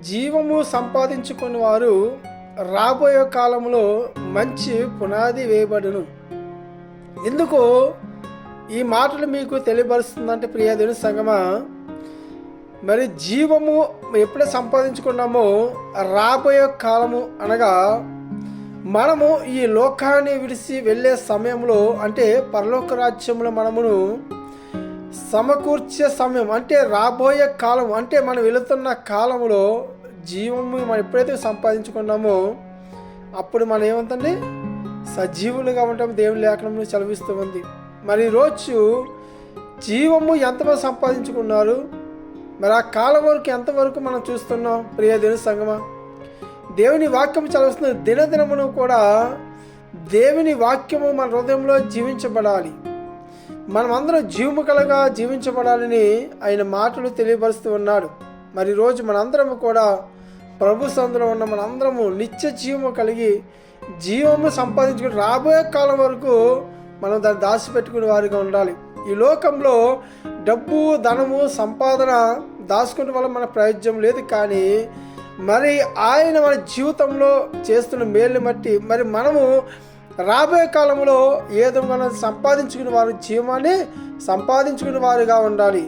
జీవము సంపాదించుకున్న వారు రాబోయే కాలంలో మంచి పునాది వేయబడును. ఎందుకు ఈ మాటలు మీకు తెలియపరుస్తుందంటే ప్రియ దేవుని సంగమా, మరి జీవము ఎప్పుడే సంపాదించుకున్నామో రాబోయే కాలము అనగా మనము ఈ లోకాన్ని విడిచి వెళ్ళే సమయంలో, అంటే పరలోక రాజ్యంలో మనమును సమకూర్చే సమయం, అంటే రాబోయే కాలం, అంటే మనం వెళుతున్న కాలంలో జీవము మనం ఎప్పుడైతే సంపాదించుకున్నామో అప్పుడు మనం ఏమంతండి సజీవులుగా ఉంటాం. దేవుని లేఖనంలో చదివిస్తూ ఉంది. మరి ఈరోజు జీవము ఎంతమంది సంపాదించుకున్నారు, మరి ఆ కాలం వరకు ఎంతవరకు మనం చూస్తున్నాం ప్రియ దేవుని సంగమా. దేవుని వాక్యం చదివిస్తున్న దినదినమును కూడా దేవుని వాక్యము మన హృదయంలో జీవించబడాలి. మనమందరం జీవము కలగా జీవించబడాలని ఆయన మాటలు తెలియపరుస్తూ ఉన్నాడు. మరి రోజు మనందరము కూడా ప్రభు సందులో ఉన్న మనందరము నిత్య జీవము కలిగి జీవము సంపాదించుకుని రాబోయే కాలం వరకు మనం దాన్ని దాచిపెట్టుకునే వారిగా ఉండాలి. ఈ లోకంలో డబ్బు, ధనము, సంపాదన దాచుకునే వల్ల మన ప్రయోజనం లేదు. కానీ మరి ఆయన మన జీవితంలో చేస్తున్న మేలుని బట్టి మరి మనము రాబోయే కాలంలో ఏదో మనం సంపాదించుకునే వారు జీవాన్ని సంపాదించుకునే వారుగా ఉండాలి.